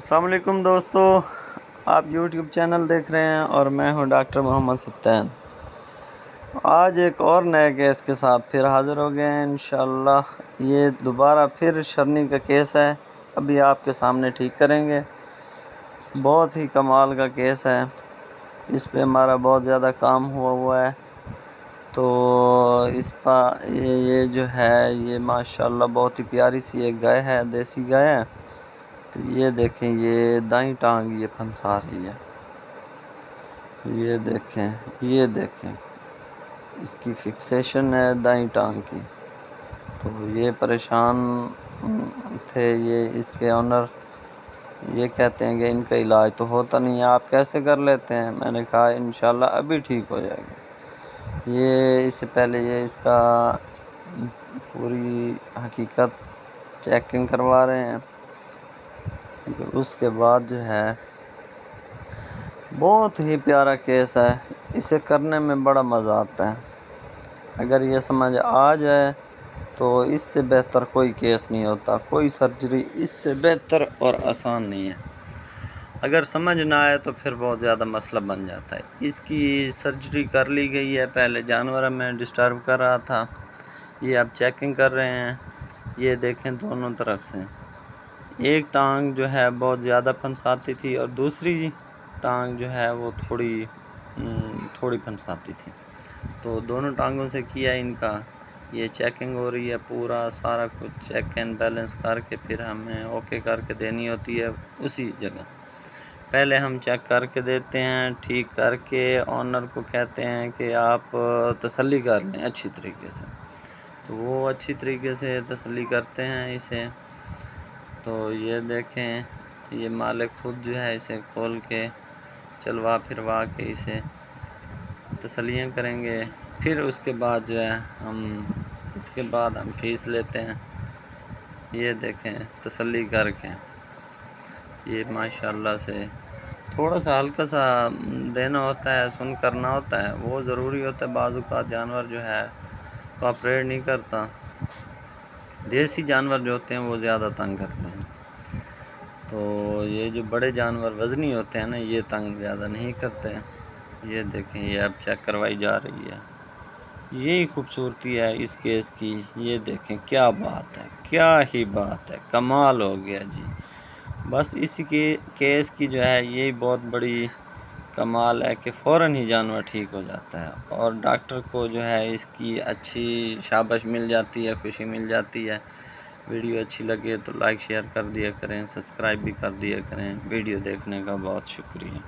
السلام علیکم دوستو، آپ یوٹیوب چینل دیکھ رہے ہیں اور میں ہوں ڈاکٹر محمد سبطین۔ آج ایک اور نئے کیس کے ساتھ پھر حاضر ہو گئے ہیں انشاءاللہ۔ یہ دوبارہ پھر شرنی کا کیس ہے، ابھی آپ کے سامنے ٹھیک کریں گے۔ بہت ہی کمال کا کیس ہے، اس پہ ہمارا بہت زیادہ کام ہوا ہے۔ تو اس پر یہ جو ہے یہ ماشاءاللہ بہت ہی پیاری سی ایک گائے ہے، دیسی گائے ہے۔ تو یہ دیکھیں، یہ دائیں ٹانگ یہ پھنسا رہی ہے، یہ دیکھیں اس کی فکسیشن ہے دائیں ٹانگ کی۔ تو یہ پریشان تھے، یہ اس کے آنر یہ کہتے ہیں کہ ان کا علاج تو ہوتا نہیں ہے، آپ کیسے کر لیتے ہیں؟ میں نے کہا انشاءاللہ ابھی ٹھیک ہو جائے گا۔ یہ اس سے پہلے یہ اس کا پوری حقیقت چیکنگ کروا رہے ہیں، اس کے بعد جو ہے بہت ہی پیارا کیس ہے، اسے کرنے میں بڑا مزہ آتا ہے۔ اگر یہ سمجھ آ جائے تو اس سے بہتر کوئی کیس نہیں ہوتا، کوئی سرجری اس سے بہتر اور آسان نہیں ہے۔ اگر سمجھ نہ آئے تو پھر بہت زیادہ مسئلہ بن جاتا ہے۔ اس کی سرجری کر لی گئی ہے، پہلے جانور میں ڈسٹرب کر رہا تھا، یہ اب چیکنگ کر رہے ہیں۔ یہ دیکھیں دونوں طرف سے ایک ٹانگ جو ہے بہت زیادہ پھنساتی تھی اور دوسری ٹانگ جو ہے وہ تھوڑی پھنساتی تھی۔ تو دونوں ٹانگوں سے کیا ان کا، یہ چیکنگ ہو رہی ہے، پورا سارا کچھ چیک اینڈ بیلنس کر کے پھر ہمیں اوکے کر کے دینی ہوتی ہے اسی جگہ۔ پہلے ہم چیک کر کے دیتے ہیں، ٹھیک کر کے آنر کو کہتے ہیں کہ آپ تسلی کر لیں اچھی طریقے سے۔ تو وہ اچھی طریقے سے تسلی کرتے ہیں اسے۔ تو یہ دیکھیں، یہ مالک خود جو ہے اسے کھول کے چلوا پھروا کے اسے تسلیاں کریں گے۔ پھر اس کے بعد جو ہے ہم فیس لیتے ہیں۔ یہ دیکھیں تسلی کر کے، یہ ماشاءاللہ سے تھوڑا سا ہلکا سا دینا ہوتا ہے، سن کرنا ہوتا ہے، وہ ضروری ہوتا ہے۔ بعض اوقات جانور جو ہے کوآپریٹ نہیں کرتا، دیسی جانور جو ہوتے ہیں وہ زیادہ تنگ کرتے ہیں۔ تو یہ جو بڑے جانور وزنی ہوتے ہیں نا، یہ تنگ زیادہ نہیں کرتے۔ یہ دیکھیں، یہ اب چیک کروائی جا رہی ہے۔ یہی خوبصورتی ہے اس کیس کی۔ یہ دیکھیں کیا بات ہے، کیا ہی بات ہے، کمال ہو گیا جی۔ بس اسی کے کیس کی جو ہے یہی بہت بڑی کمال ہے کہ فوراً ہی جانور ٹھیک ہو جاتا ہے، اور ڈاکٹر کو جو ہے اس کی اچھی شاباش مل جاتی ہے، خوشی مل جاتی ہے۔ ویڈیو اچھی لگے تو لائک شیئر کر دیا کریں، سبسکرائب بھی کر دیا کریں۔ ویڈیو دیکھنے کا بہت شکریہ۔